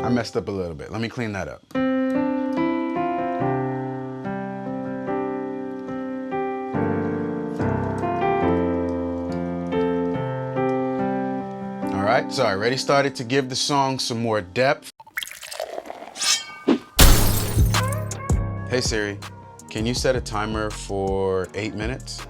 I messed up a little bit. Let me clean that up. All right, so I already started to give the song some more depth. Hey Siri, can you set a timer for 8 minutes?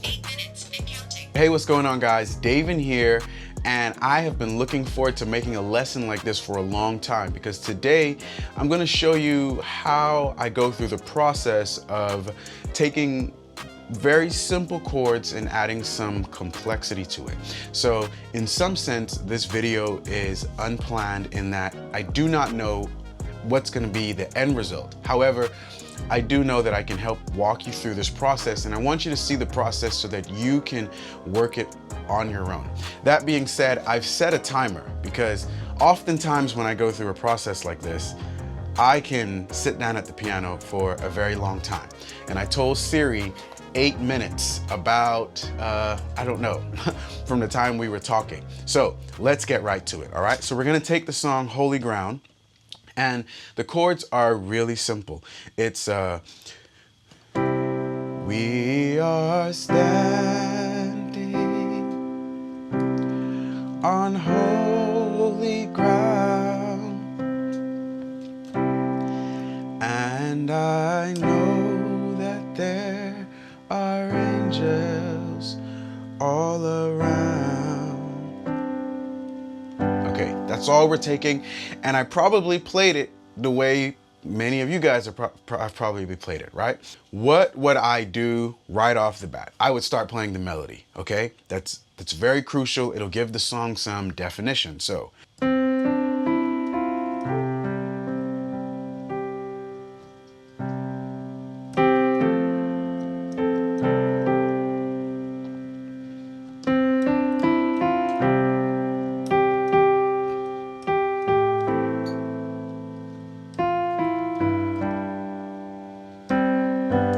8 minutes and counting. Hey, what's going on guys? Daven here, and I have been looking forward to making a lesson like this for a long time because today I'm gonna show you how I go through the process of taking very simple chords and adding some complexity to it. So in some sense, this video is unplanned in that I do not know what's gonna be the end result. However, I do know that I can help walk you through this process, and I want you to see the process so that you can work it on your own. That being said, I've set a timer because oftentimes when I go through a process like this, I can sit down at the piano for a very long time. And I told Siri 8 minutes about, I don't know, from the time we were talking. So let's get right to it, all right? So we're gonna take the song Holy Ground, and the chords are really simple. It's, we are standing on holy ground, and I know that there are angels all around. Okay, that's all we're taking, and I probably played it the way many of you guys have probably played it, right? What would I do right off the bat? I would start playing the melody, okay? That's very crucial. It'll give the song some definition. So.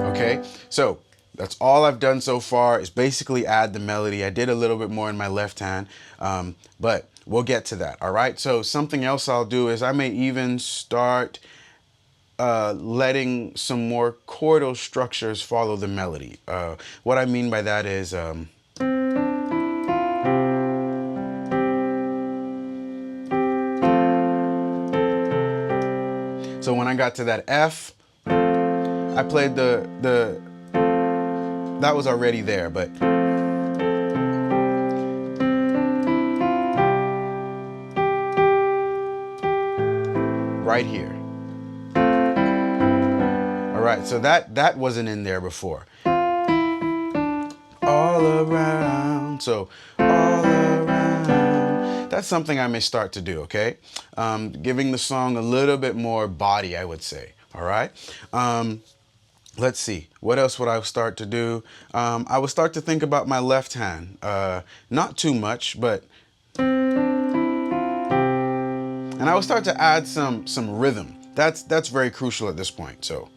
Okay, so that's all I've done so far is basically add the melody. I did a little bit more in my left hand, but we'll get to that, all right? So something else I'll do is I may even start letting some more chordal structures follow the melody. What I mean by that is, so when I got to that F, I played that was already there, but right here. All right, so that wasn't in there before. All around, so all around. That's something I may start to do, okay? Giving the song a little bit more body, I would say, all right? Let's see, what else would I start to do? I would start to think about my left hand. Not too much, but... And I would start to add some rhythm. That's very crucial at this point, so...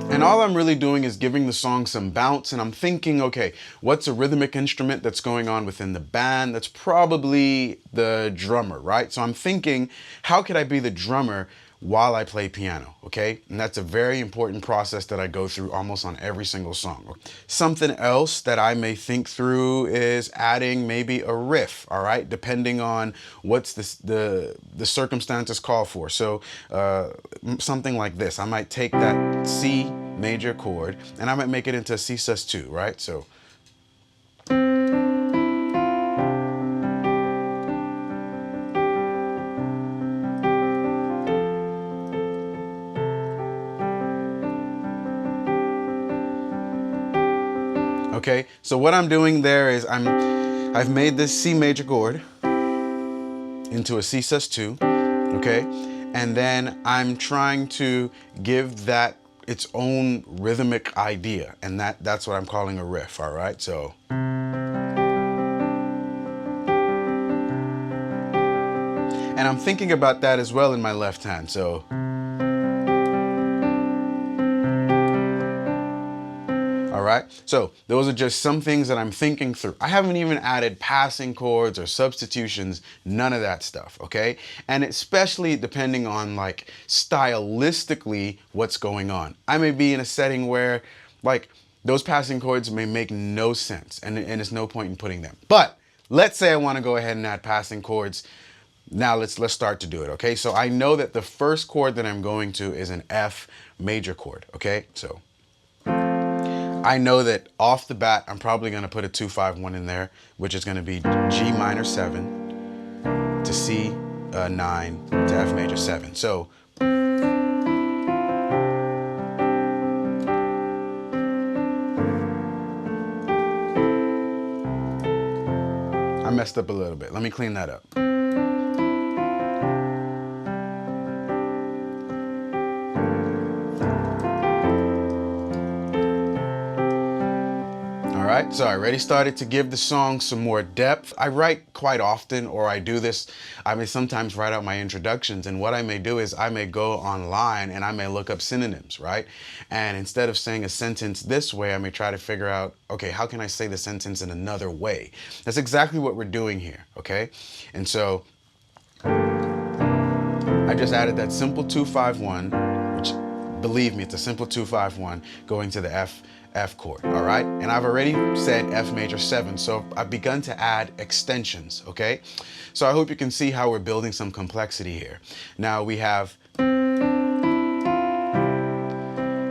And all I'm really doing is giving the song some bounce, and I'm thinking, okay, what's a rhythmic instrument that's going on within the band? That's probably the drummer, right? So I'm thinking, how could I be the drummer while I play piano, okay? And that's a very important process that I go through almost on every single song. Something else that I may think through is adding maybe a riff, all right? Depending on what's the circumstances call for. So something like this. I might take that C major chord and I might make it into a C sus2, right? So okay, so what I'm doing there is I've made this C major chord into a C sus2, okay? And then I'm trying to give that its own rhythmic idea, and that's what I'm calling a riff, all right? So And I'm thinking about that as well in my left hand, so. All right, so those are just some things that I'm thinking through. I haven't even added passing chords or substitutions, none of that stuff, okay? And especially depending on like stylistically what's going on. I may be in a setting where like those passing chords may make no sense and there's no point in putting them. But let's say I want to go ahead and add passing chords. Now let's start to do it, okay? So I know that the first chord that I'm going to is an F major chord, okay? So I know that off the bat, I'm probably going to put a 2-5-1 in there, which is going to be G minor 7 to C 9 to F major 7. So I messed up a little bit. Let me clean that up. All right, so I already started to give the song some more depth. I write quite often, or I do this, I may sometimes write out my introductions, and what I may do is I may go online and I may look up synonyms, right? And instead of saying a sentence this way, I may try to figure out, okay, how can I say the sentence in another way? That's exactly what we're doing here, okay? And so I just added that simple 2-5-1, which, believe me, it's a simple 2-5-1 going to the F chord, all right? And I've already said F major 7, so I've begun to add extensions, okay? So I hope you can see how we're building some complexity here. Now we have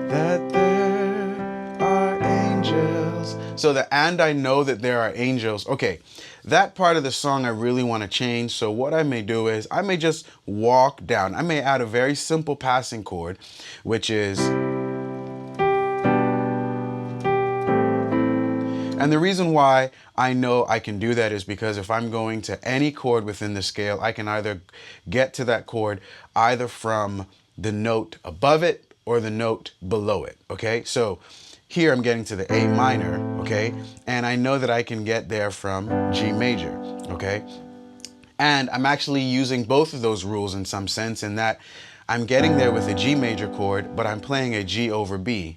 that there are angels. So and I know that there are angels. Okay, that part of the song I really want to change. So what I may do is I may just walk down. I may add a very simple passing chord, which is, and the reason why I know I can do that is because if I'm going to any chord within the scale, I can either get to that chord either from the note above it or the note below it, okay? So here I'm getting to the A minor, okay? And I know that I can get there from G major, okay? And I'm actually using both of those rules in some sense in that I'm getting there with a G major chord, but I'm playing a G over B.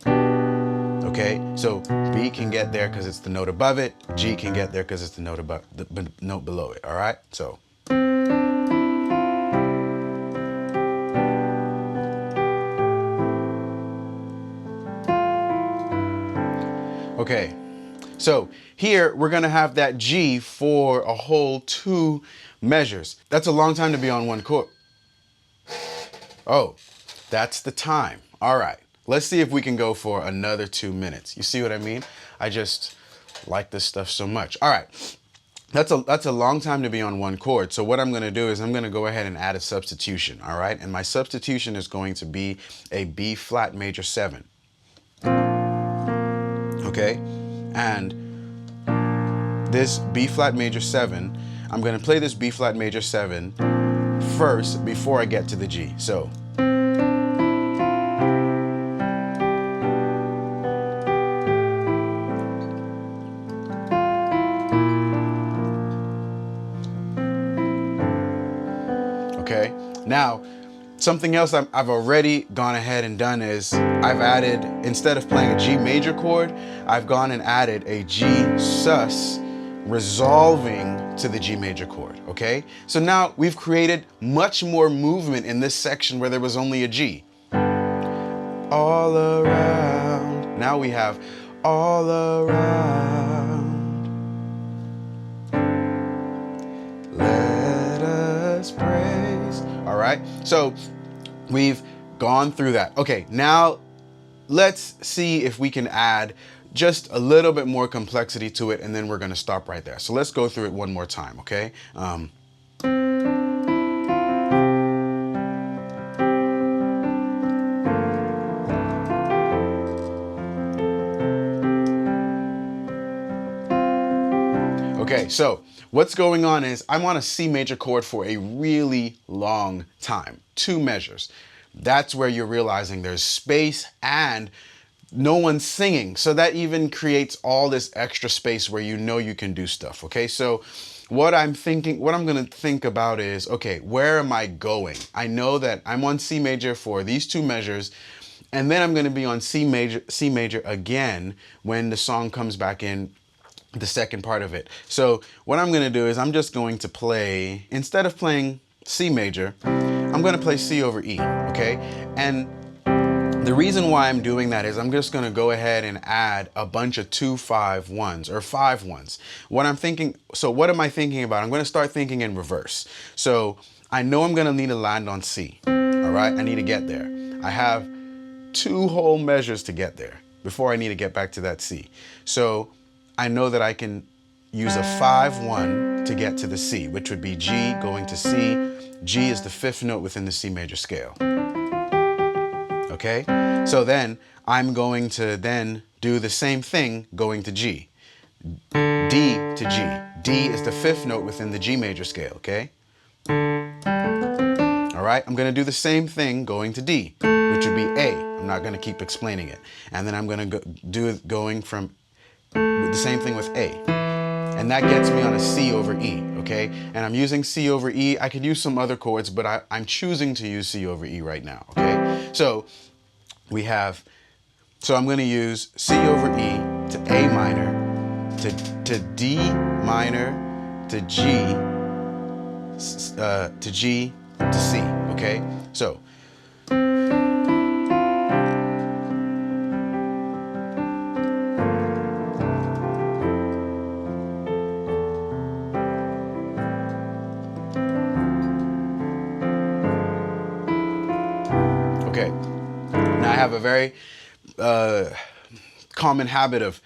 Okay, so B can get there because it's the note above it. G can get there because it's the note above the note below it. All right, so. Okay, so here we're gonna have that G for a whole 2 measures. That's a long time to be on one chord. Oh, that's the time. All right. Let's see if we can go for another 2 minutes. You see what I mean? I just like this stuff so much. All right, that's a long time to be on one chord. So what I'm gonna do is I'm gonna go ahead and add a substitution, all right? And my substitution is going to be a B flat major 7. Okay, and this B flat major 7, I'm gonna play this B flat major 7 first before I get to the G. So. Okay, now something else I've already gone ahead and done is I've added, instead of playing a G major chord, I've gone and added a G sus resolving to the G major chord, okay? So now we've created much more movement in this section where there was only a G. All around, now we have all around. Let us praise. All right, so we've gone through that. Okay, now let's see if we can add just a little bit more complexity to it, and then we're gonna stop right there. So let's go through it one more time, okay? Okay, so what's going on is I want a C major chord for a really long time, 2 measures. That's where you're realizing there's space and no one's singing. So that even creates all this extra space where you know you can do stuff, okay? So what I'm gonna think about is, okay, where am I going? I know that I'm on C major for these two measures, and then I'm gonna be on C major again when the song comes back in the second part of it. So what I'm gonna do is I'm just going to play, instead of playing C major, I'm gonna play C over E, okay? And the reason why I'm doing that is I'm just gonna go ahead and add a bunch of 2-5-1s or 5-1s. What am I thinking about? I'm gonna start thinking in reverse. So I know I'm gonna need to land on C, all right? I need to get there. I have 2 whole measures to get there before I need to get back to that C. So I know that I can use a 5-1 to get to the C, which would be G going to C. G is the 5th note within the C major scale. Okay? So then I'm going to then do the same thing going to G. D to G. D is the 5th note within the G major scale, okay? All right, I'm gonna do the same thing going to D, which would be A. I'm not gonna keep explaining it. And then I'm gonna do it going from the same thing with A. And that gets me on a C over E, okay? And I'm using C over E. I could use some other chords, but I'm choosing to use C over E right now, okay? So I'm gonna use C over E to A minor, to D minor, to G to C, okay? So, okay, now I have a very common habit of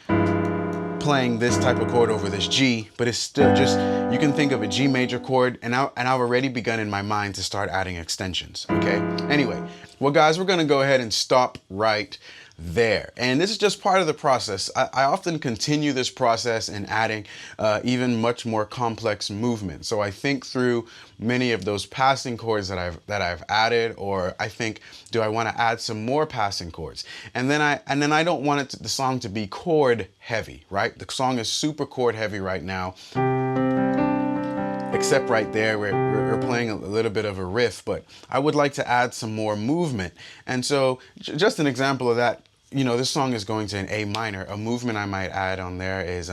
playing this type of chord over this G, but it's still just, you can think of a G major chord, and I've already begun in my mind to start adding extensions, okay? Anyway, well guys, we're gonna go ahead and stop right there. And this is just part of the process. I often continue this process in adding even much more complex movement. So I think through many of those passing chords that I've added, or I think, do I want to add some more passing chords? And then I don't want the song to be chord heavy, right? The song is super chord heavy right now. Except right there, we're playing a little bit of a riff, but I would like to add some more movement. And so just an example of that, you know, this song is going to an A minor. A movement I might add on there is,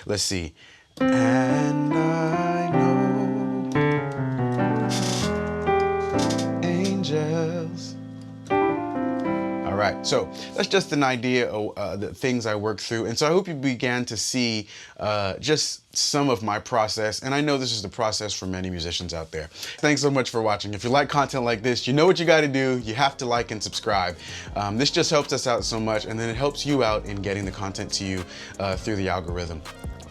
let's see. And I know angels. All right, so that's just an idea of the things I work through. And so I hope you began to see just some of my process. And I know this is the process for many musicians out there. Thanks so much for watching. If you like content like this, you know what you got to do. You have to like and subscribe. This just helps us out so much. And then it helps you out in getting the content to you through the algorithm.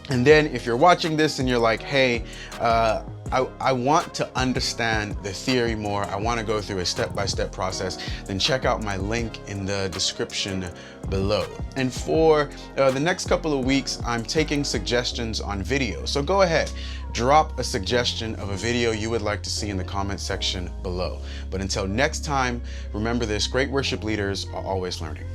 And then if you're watching this and you're like, hey, I want to understand the theory more, I want to go through a step-by-step process, then check out my link in the description below. And for the next couple of weeks, I'm taking suggestions on video. So go ahead, drop a suggestion of a video you would like to see in the comment section below. But until next time, remember this, great worship leaders are always learning.